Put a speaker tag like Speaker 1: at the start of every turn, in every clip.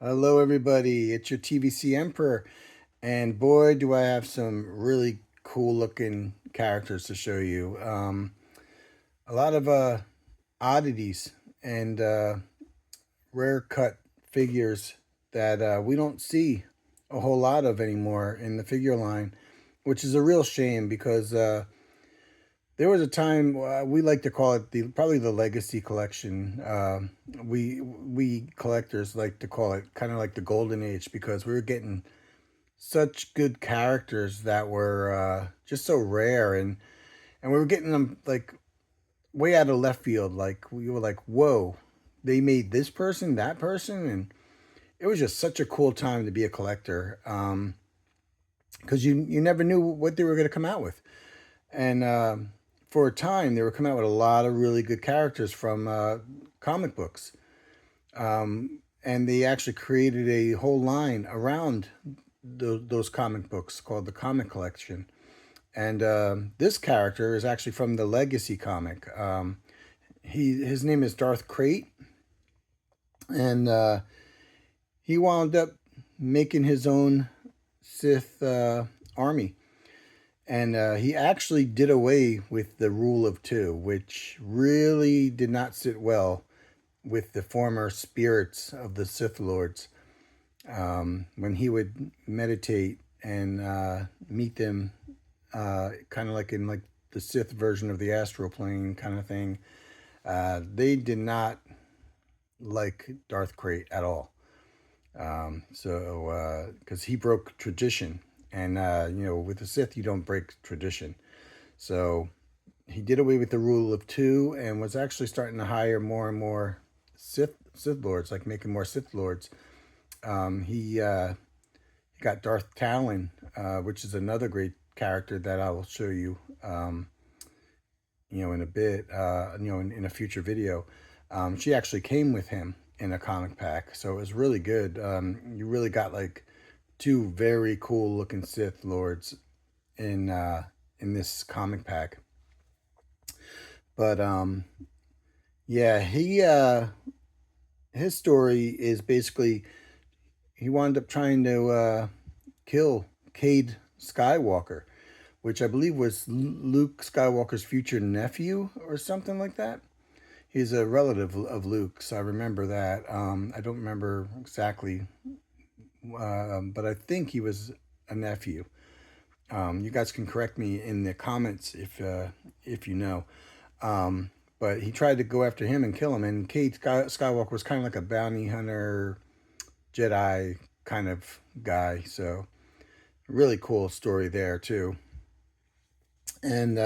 Speaker 1: Hello, everybody. It's your TVC Emperor, and boy, do I have some really cool looking characters to show you. A lot of oddities and rare cut figures that we don't see a whole lot of anymore in the figure line, which is a real shame because there was a time we like to call it probably the legacy collection. We collectors like to call it kind of like the golden age because we were getting such good characters that were just so rare, and we were getting them like way out of left field. Like we were like, whoa, they made this person that person, and it was just such a cool time to be a collector. Because you never knew what they were going to come out with. And for a time, they were coming out with a lot of really good characters from comic books. And they actually created a whole line around those comic books called the Comic Collection. And this character is actually from the Legacy comic. His name is Darth Krayt, and he wound up making his own Sith army. And he actually did away with the rule of two, which really did not sit well with the former spirits of the Sith Lords. When he would meditate and meet them, kind of like in like the Sith version of the astral plane kind of thing, they did not like Darth Krayt at all. Because he broke tradition, and with the Sith, you don't break tradition. So he did away with the rule of two and was actually starting to hire more and more Sith lords, like making more Sith lords. He got Darth Talon, which is another great character that I will show you, in a bit, in a future video. She actually came with him in a comic pack, so it was really good. You really got like two very cool looking Sith lords in this comic pack. But yeah, his story is basically he wound up trying to kill Cade Skywalker, which I believe was Luke Skywalker's future nephew or something like that. He's a relative of Luke's. I remember that. I don't remember exactly, but I think he was a nephew. You guys can correct me in the comments if you know. But he tried to go after him and kill him. And Cade Skywalker was kind of like a bounty hunter, Jedi kind of guy. So really cool story there too. And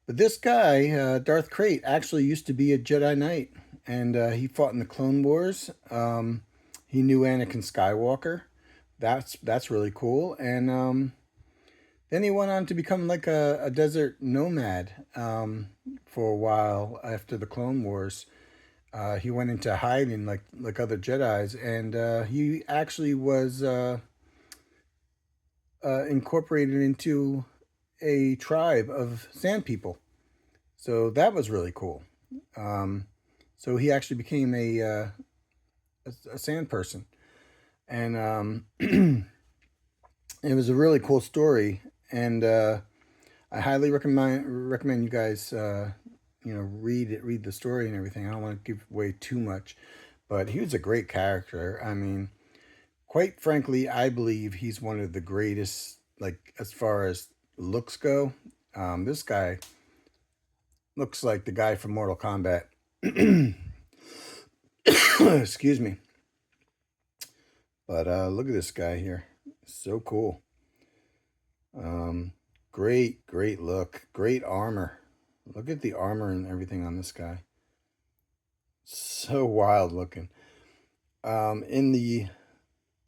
Speaker 1: but this guy, Darth Krayt, actually used to be a Jedi Knight, and he fought in the Clone Wars. He knew Anakin Skywalker. That's really cool. And then he went on to become like a desert nomad for a while after the Clone Wars. He went into hiding like other Jedis, and he actually was incorporated into a tribe of sand people. So that was really cool. So he actually became a sand person, and it was a really cool story. And I highly recommend you guys read the story and everything. I don't want to give away too much, but he was a great character. I mean, quite frankly, I believe he's one of the greatest, like as far as looks go. This guy looks like the guy from Mortal Kombat. Excuse me. But look at this guy here. So cool. Great look. Great armor. Look at the armor and everything on this guy. So wild looking. In the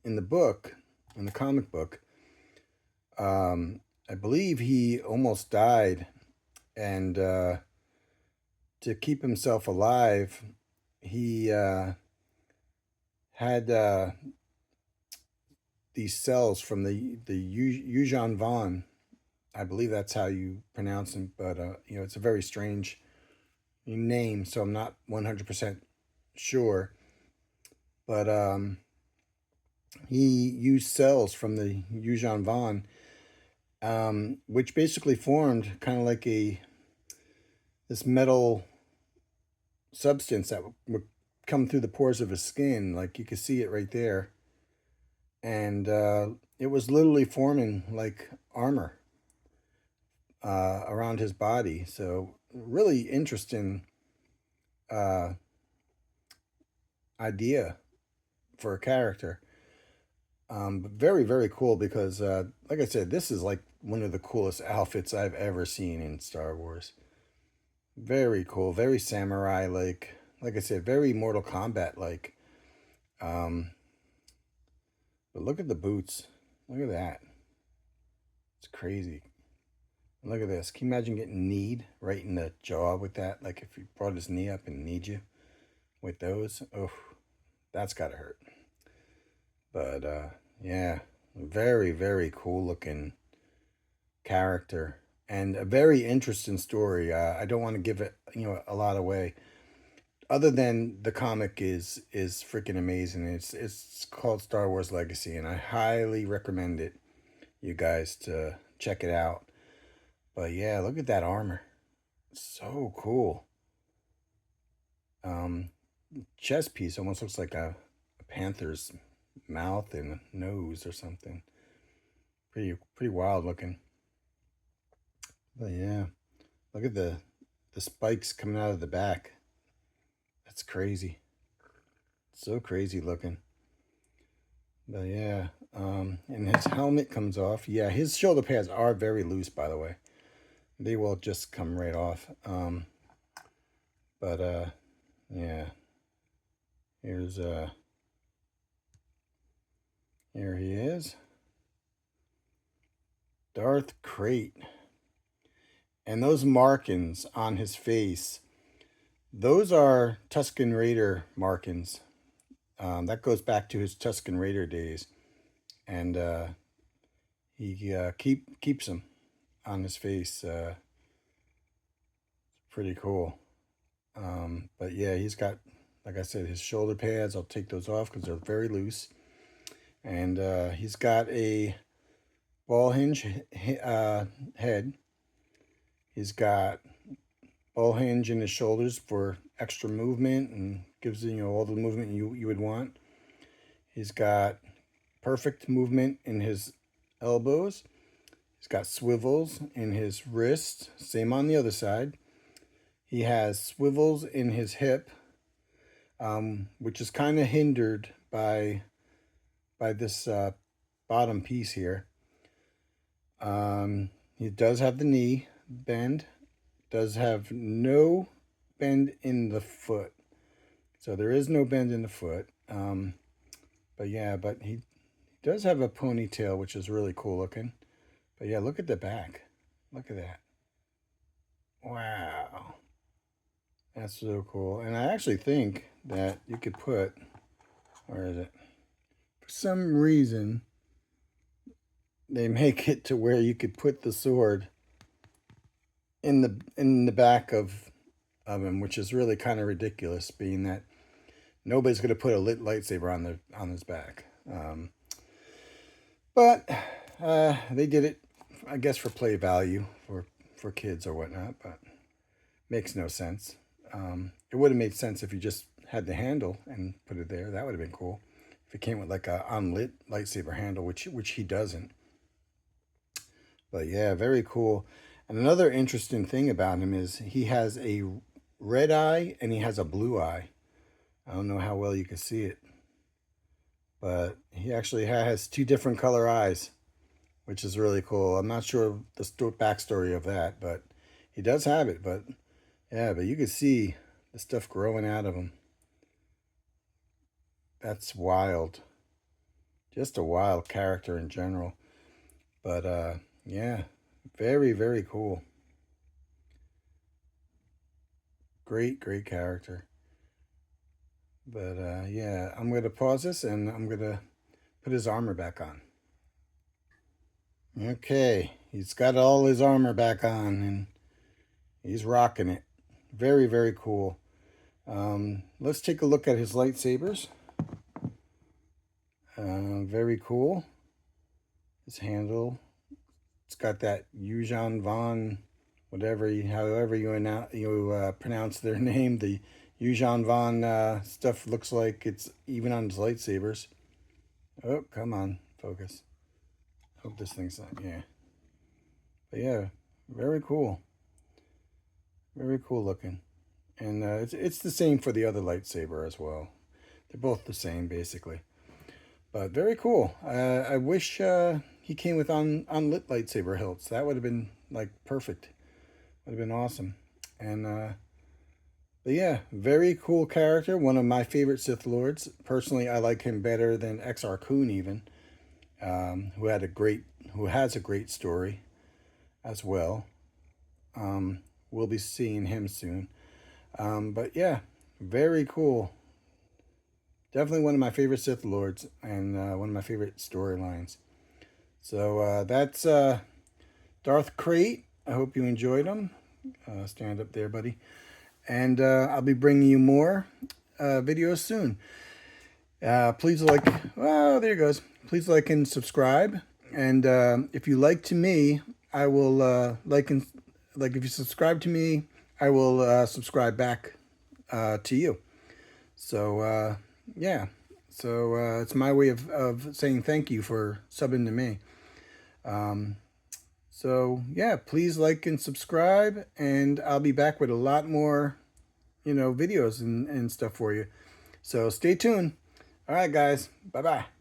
Speaker 1: book, in the comic book, I believe he almost died, and to keep himself alive, he had these cells from the Yuuzhan Vong. I believe that's how you pronounce him, but it's a very strange name, so I'm not 100% sure. But He used cells from the Yuuzhan Vong, which basically formed kind of like this metal substance that would come through the pores of his skin. Like you could see it right there. And it was literally forming like armor around his body. So really interesting uh, idea for a character. But very, very cool because, like I said, this is like one of the coolest outfits I've ever seen in Star Wars. Very cool, very samurai like I said, very Mortal Kombat like. Um, but look at the boots. Look at that. It's crazy. Look at this. Can you imagine getting kneed right in the jaw with that? Like if he brought his knee up and kneed you with those. Oh, that's gotta hurt. But yeah, very, very cool looking character and a very interesting story. I don't want to give it, a lot away. Other than the comic is freaking amazing. It's called Star Wars Legacy, and I highly recommend it, you guys, to check it out. But yeah, look at that armor. So cool. Um, Chest piece almost looks like a panther's mouth and nose or something. Pretty wild looking. But yeah, look at the spikes coming out of the back. That's crazy. So crazy looking. But yeah, and his helmet comes off. Yeah, his shoulder pads are very loose, by the way. They will just come right off. But yeah, here's here he is, Darth Krayt, and those markings on his face, those are Tusken Raider markings. That goes back to his Tusken Raider days, and he keeps them on his face. Pretty cool. But yeah, he's got, like I said, his shoulder pads. I'll take those off because they're very loose, and he's got a ball hinge head. He's got ball hinge in his shoulders for extra movement and gives all the movement you would want. He's got perfect movement in his elbows. He's got swivels in his wrist. Same on the other side. He has swivels in his hip, which is kind of hindered by this bottom piece here. He does have the knee bend. Does have no bend in the foot. So there is no bend in the foot. But yeah, but he does have a ponytail, which is really cool looking. But yeah, look at the back. Look at that. Wow. That's so cool. And I actually think that you could put, where is it? For some reason, they make it to where you could put the sword in the back of him, which is really kind of ridiculous, being that nobody's going to put a lit lightsaber on his back. But they did it, I guess, for play value for kids or whatnot. But makes no sense. It would have made sense if you just had the handle and put it there. That would have been cool. If it came with like a unlit lightsaber handle, which he doesn't. But yeah, very cool. And another interesting thing about him is he has a red eye and he has a blue eye. I don't know how well you can see it, but he actually has two different color eyes, which is really cool. I'm not sure the backstory of that, but he does have it. But yeah, but you can see the stuff growing out of him. That's wild. Just a wild character in general. But yeah, very, very cool. Great, great character. But yeah, I'm going to pause this and I'm going to put his armor back on. Okay, he's got all his armor back on and he's rocking it. Very, very cool. Let's take a look at his lightsabers. Very cool. This handle. It's got that Yuuzhan Vong, however you pronounce their name. The Yuuzhan Vong stuff looks like it's even on his lightsabers. Oh, come on, focus. Hope this thing's not, yeah. But yeah, very cool. Very cool looking. And it's the same for the other lightsaber as well. They're both the same, basically. But very cool. I wish he came with unlit lightsaber hilts. That would have been like perfect. Would have been awesome. And but yeah, very cool character. One of my favorite Sith Lords. Personally, I like him better than Exar Kun even, who has a great story as well. We'll be seeing him soon. But yeah, very cool. Definitely one of my favorite Sith Lords and one of my favorite storylines. So that's Darth Krayt. I hope you enjoyed him. Stand up there, buddy. And I'll be bringing you more videos soon. Please like, oh, there it goes. Please like and subscribe. And if you like to me, I will if you subscribe to me, I will subscribe back to you. So yeah, so it's my way of saying thank you for subbing to me. So yeah, please like and subscribe, and I'll be back with a lot more, videos and stuff for you. So stay tuned. All right, guys. Bye-bye.